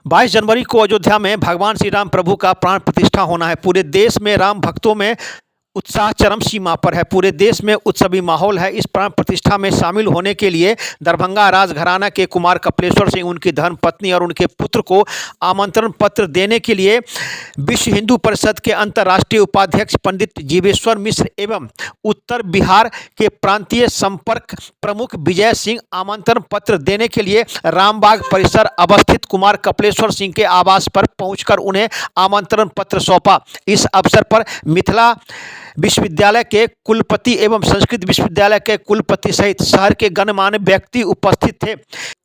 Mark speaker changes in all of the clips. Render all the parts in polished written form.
Speaker 1: 22 जनवरी को अयोध्या में भगवान श्री राम प्रभु का प्राण प्रतिष्ठा होना है। पूरे देश में राम भक्तों में उत्साह चरम सीमा पर है। पूरे देश में उत्सवी माहौल है। इस प्राण प्रतिष्ठा में शामिल होने के लिए दरभंगा राजघराना के कुमार कपिलेश्वर सिंह, उनकी धर्मपत्नी और उनके पुत्र को आमंत्रण पत्र देने के लिए विश्व हिंदू परिषद के अंतर्राष्ट्रीय उपाध्यक्ष पंडित जीवेश्वर मिश्र एवं उत्तर बिहार के प्रांतीय संपर्क प्रमुख विजय सिंह आमंत्रण पत्र देने के लिए रामबाग परिसर अवस्थित कुमार कपिलेश्वर सिंह के आवास पर पहुंचकर उन्हें आमंत्रण पत्र सौंपा। इस अवसर पर मिथिला विश्वविद्यालय के कुलपति एवं संस्कृत विश्वविद्यालय के कुलपति सहित शहर के गणमान्य व्यक्ति उपस्थित थे।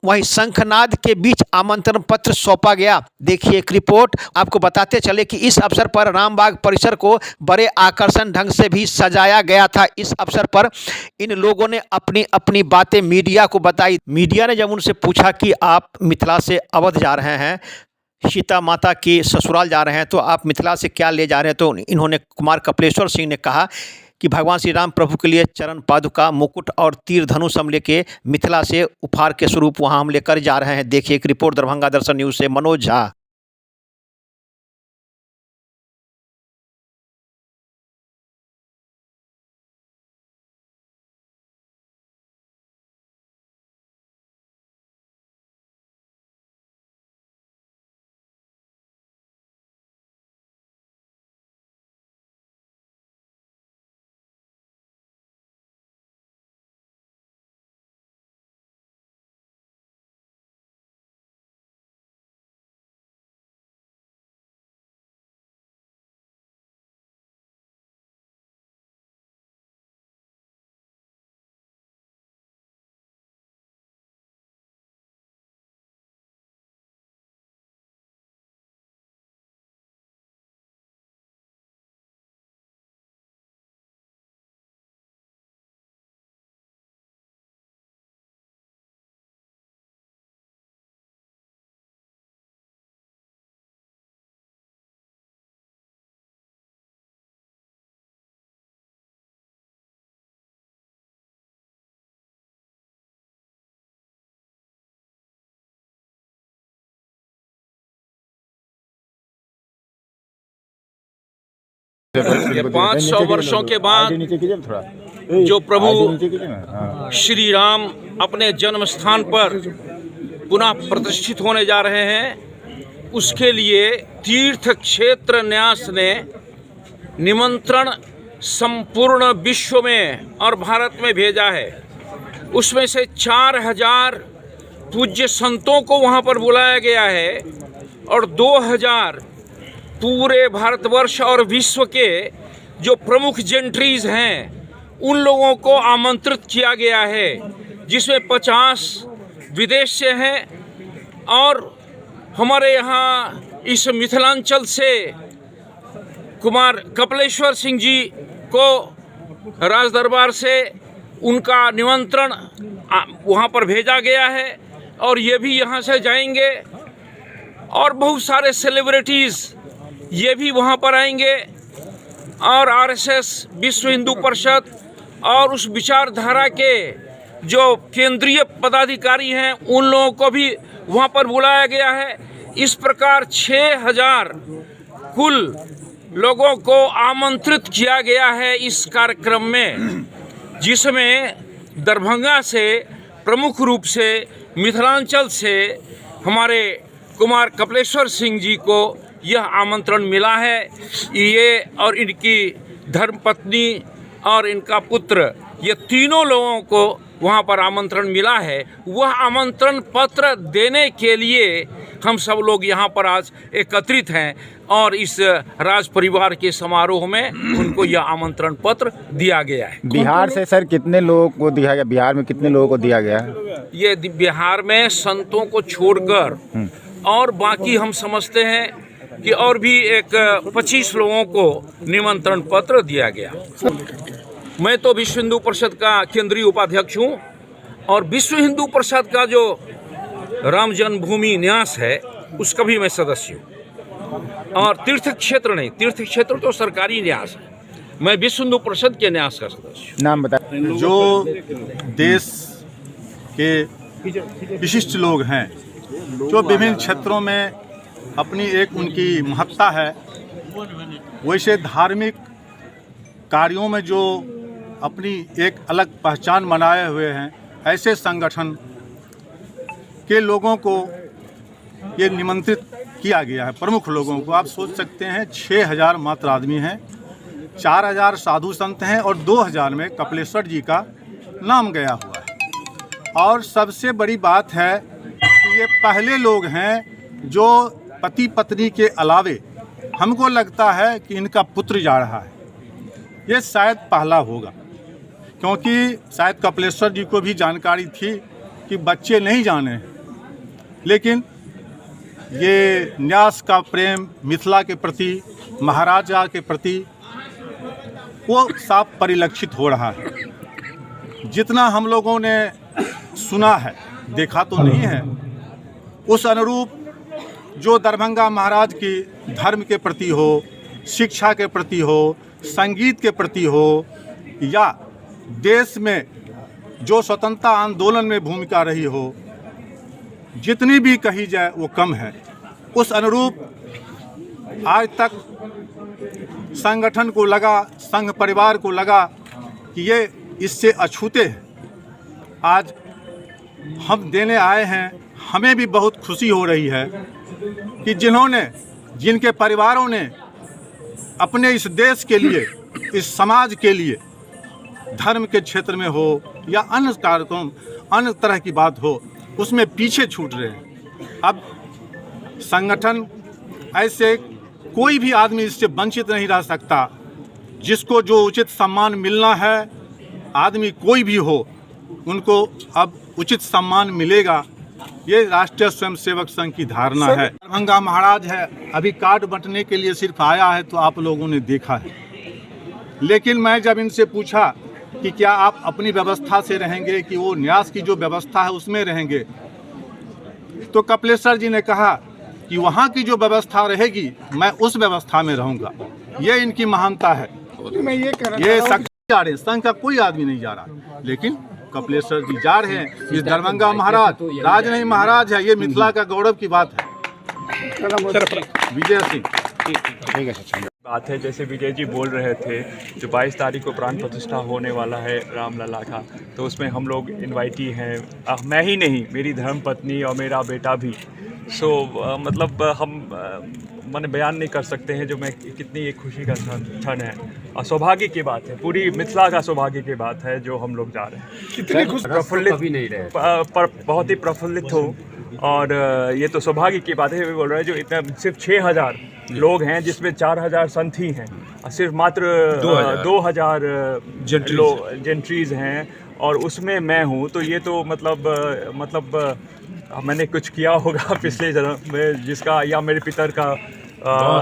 Speaker 1: वहीं शंखनाद के बीच आमंत्रण पत्र सौंपा गया। देखिए एक रिपोर्ट। आपको बताते चले कि इस अवसर पर रामबाग परिसर को बड़े आकर्षण ढंग से भी सजाया गया था। इस अवसर पर इन लोगों ने अपनी अपनी बातें मीडिया को बताई। मीडिया ने जब उनसे पूछा कि आप मिथिला से अवध जा रहे हैं, सीता माता की ससुराल जा रहे हैं, तो आप मिथिला से क्या ले जा रहे हैं, तो इन्होंने कुमार कपिलेश्वर सिंह ने कहा कि भगवान श्री राम प्रभु के लिए चरण पादुका, मुकुट और तीर धनुष हम लेके मिथिला से उपहार के स्वरूप वहां हम लेकर जा रहे हैं। देखिए एक रिपोर्ट दरभंगा दर्शन न्यूज से मनोज झा।
Speaker 2: 500 वर्षों के बाद जो प्रभु श्री राम अपने जन्म स्थान पर पुनः प्रतिष्ठित होने जा रहे हैं, उसके लिए तीर्थ क्षेत्र न्यास ने निमंत्रण संपूर्ण विश्व में और भारत में भेजा है। उसमें से 4000 पूज्य संतों को वहां पर बुलाया गया है और 2000 पूरे भारतवर्ष और विश्व के जो प्रमुख जेंट्रीज हैं उन लोगों को आमंत्रित किया गया है, जिसमें 50 विदेश से हैं और हमारे यहाँ इस मिथिलांचल से कुमार कपिलेश्वर सिंह जी को राज दरबार से उनका निमंत्रण वहाँ पर भेजा गया है और ये भी यहाँ से जाएंगे और बहुत सारे सेलिब्रिटीज़ ये भी वहाँ पर आएंगे और आरएसएस, विश्व हिंदू परिषद और उस विचारधारा के जो केंद्रीय पदाधिकारी हैं उन लोगों को भी वहाँ पर बुलाया गया है। इस प्रकार 6000 कुल लोगों को आमंत्रित किया गया है इस कार्यक्रम में, जिसमें दरभंगा से प्रमुख रूप से मिथिलांचल से हमारे कुमार कपिलेश्वर सिंह जी को यह आमंत्रण मिला है। ये और इनकी धर्मपत्नी और इनका पुत्र, ये तीनों लोगों को वहाँ पर आमंत्रण मिला है। वह आमंत्रण पत्र देने के लिए हम सब लोग यहाँ पर आज एकत्रित हैं और इस राज परिवार के समारोह में उनको यह आमंत्रण पत्र दिया गया है।
Speaker 3: बिहार से सर कितने लोगों को दिया गया? बिहार में कितने लोगों को दिया गया है?
Speaker 2: ये बिहार में संतों को छोड़कर और बाकी हम समझते हैं कि और भी एक 25 लोगों को निमंत्रण पत्र दिया गया। मैं तो विश्व हिंदू परिषद का केंद्रीय उपाध्यक्ष हूँ और विश्व हिंदू परिषद का जो राम जन्मभूमि न्यास है उसका भी मैं सदस्य हूँ। और तीर्थ क्षेत्र नहीं, तीर्थ क्षेत्र तो सरकारी न्यास है, मैं विश्व हिंदू परिषद के न्यास का सदस्य हूँ।
Speaker 3: नाम बता।
Speaker 4: जो देश के विशिष्ट लोग हैं जो विभिन्न क्षेत्रों में अपनी एक उनकी महत्ता है, वैसे धार्मिक कार्यों में जो अपनी एक अलग पहचान बनाए हुए हैं, ऐसे संगठन के लोगों को ये निमंत्रित किया गया है। प्रमुख लोगों को आप सोच सकते हैं 6000 मात्र आदमी हैं, 4000 साधु संत हैं और 2000 में कपिलेश्वर जी का नाम गया हुआ है। और सबसे बड़ी बात है कि ये पहले लोग हैं जो पति पत्नी के अलावे, हमको लगता है कि इनका पुत्र जा रहा है, ये शायद पहला होगा, क्योंकि शायद कपिलेश्वर जी को भी जानकारी थी कि बच्चे नहीं जाने हैं, लेकिन ये न्यास का प्रेम मिथिला के प्रति, महाराजा के प्रति वो साफ परिलक्षित हो रहा है। जितना हम लोगों ने सुना है, देखा तो नहीं है, उस अनुरूप जो दरभंगा महाराज की धर्म के प्रति हो, शिक्षा के प्रति हो, संगीत के प्रति हो, या देश में जो स्वतंत्रता आंदोलन में भूमिका रही हो, जितनी भी कही जाए वो कम है। उस अनुरूप आज तक संगठन को लगा, संघ परिवार को लगा कि ये इससे अछूते हैं। आज हम देने आए हैं, हमें भी बहुत खुशी हो रही है कि जिनके परिवारों ने अपने इस देश के लिए, इस समाज के लिए, धर्म के क्षेत्र में हो या अन्य कार्यक्रम, अन्य तरह की बात हो, उसमें पीछे छूट रहे हैं। अब संगठन ऐसे कोई भी आदमी इससे वंचित नहीं रह सकता। जिसको जो उचित सम्मान मिलना है, आदमी कोई भी हो, उनको अब उचित सम्मान मिलेगा। ये राष्ट्रीय स्वयंसेवक संघ की धारणा है। दरभंगा महाराज है, अभी कार्ड बंटने के लिए सिर्फ आया है तो आप लोगों ने देखा है, लेकिन मैं जब इनसे पूछा कि क्या आप अपनी व्यवस्था से रहेंगे कि वो न्यास की जो व्यवस्था है उसमें रहेंगे, तो कपिलेश्वर जी ने कहा कि वहाँ की जो व्यवस्था रहेगी मैं उस व्यवस्था में रहूँगा। ये इनकी महानता है। ये जा रहे, संघ का कोई आदमी नहीं जा रहा, लेकिन कपिलेश्वर जी जा रहे हैं। इस दरभंगा महाराज राज नहीं महाराज है, ये मिथिला का गौरव की बात है। विजय सिंह
Speaker 5: बात है, जैसे विजय जी बोल रहे थे, जो 22 तारीख को प्राण प्रतिष्ठा होने वाला है रामलला का, तो उसमें हम लोग इनवाइटी हैं। मैं ही नहीं, मेरी धर्मपत्नी और मेरा बेटा भी। मतलब हम मैंने बयान नहीं कर सकते हैं जो मैं कितनी एक खुशी का क्षण है और सौभाग्य की बात है, पूरी मिथिला का सौभाग्य की बात है जो हम लोग जा रहे हैं। कितनी प्रफुल्लित भी नहीं रहे, बहुत ही प्रफुल्लित हो। और ये तो सौभाग्य की बात है। बोल रहे हैं जो इतना सिर्फ 6000 लोग हैं, जिसमें 4000 संत ही हैं और सिर्फ मात्र 2000 जेंट्रीज हैं, और उसमें मैं हूँ। तो ये तो मतलब मैंने कुछ किया होगा पिछले जन्म में, जिसका या मेरे पितर का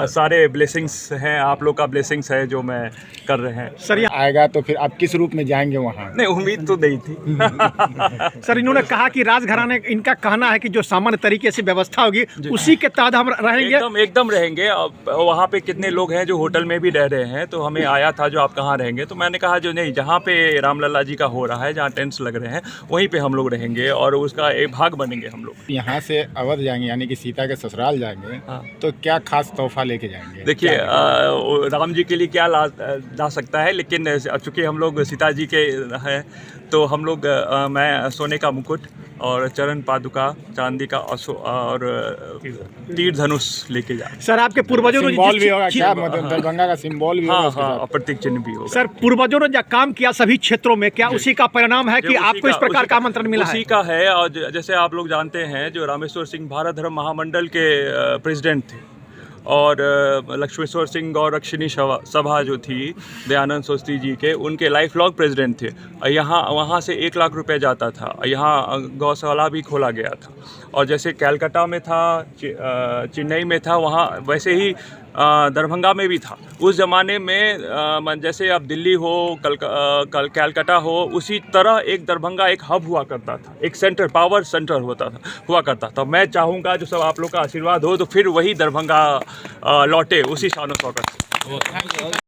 Speaker 5: सारे ब्लेसिंग्स हैं, आप लोग का ब्लेसिंग्स है जो मैं कर रहे हैं।
Speaker 3: सर ये आएगा तो फिर आप किस रूप में जाएंगे वहाँ?
Speaker 5: नहीं, उम्मीद तो नहीं थी।
Speaker 1: सर इन्होंने कहा कि राजघराने, इनका कहना है कि जो सामान्य तरीके से व्यवस्था होगी उसी के तहत हम रहेंगे।
Speaker 5: एकदम रहेंगे। वहाँ पे कितने लोग हैं जो होटल में भी रह रहे हैं, तो हमें आया था जो आप कहाँ रहेंगे, तो मैंने कहा जो नहीं, जहाँ पे रामलला जी का हो रहा है, जहाँ टेंट्स लग रहे हैं, वहीं पे हम लोग रहेंगे और उसका एक भाग बनेंगे हम लोग।
Speaker 3: यहाँ से अवध जाएंगे, यानी कि सीता के ससुराल जाएंगे, तो क्या खास तोहफा लेके जाएंगे?
Speaker 5: देखिए, राम जी के लिए क्या ला सकता है, लेकिन चूँकि हम लोग सीता जी के हैं, तो हम लोग मैं सोने का मुकुट और चरण पादुका चांदी का और तीर धनुष लेके जाए।
Speaker 1: सर आपके पूर्वजों ने
Speaker 3: सिंबल भी होगा क्या? मतलब दरभंगा का सिंबल भी होगा?
Speaker 5: हाँ, प्रतीक चिन्ह भी होगा।
Speaker 1: सर पूर्वजों ने जो काम किया सभी क्षेत्रों में, क्या उसी का परिणाम है कि आपको इस प्रकार का आमंत्रण मिला है?
Speaker 5: उसी का है। और जैसे आप लोग जानते हैं, जो रामेश्वर सिंह भारत धर्म महामंडल के प्रेसिडेंट थे, और लक्ष्मेश्वर सिंह गौरक्षिणी सभा जो थी दयानंद सरस्वती जी के, उनके लाइफ लॉन्ग प्रेसिडेंट थे। वहाँ से 1 लाख रुपए जाता था। यहाँ गौशाला भी खोला गया था। और जैसे कैलकाटा में था, चेन्नई में था, वहाँ वैसे ही दरभंगा में भी था। उस ज़माने में जैसे अब दिल्ली हो, कैलकाटा हो, उसी तरह एक दरभंगा एक हब हुआ करता था, एक सेंटर, पावर सेंटर हुआ करता था। मैं चाहूँगा जो सब आप लोग का आशीर्वाद हो, तो फिर वही दरभंगा लौटे उसी शान और शौकत से।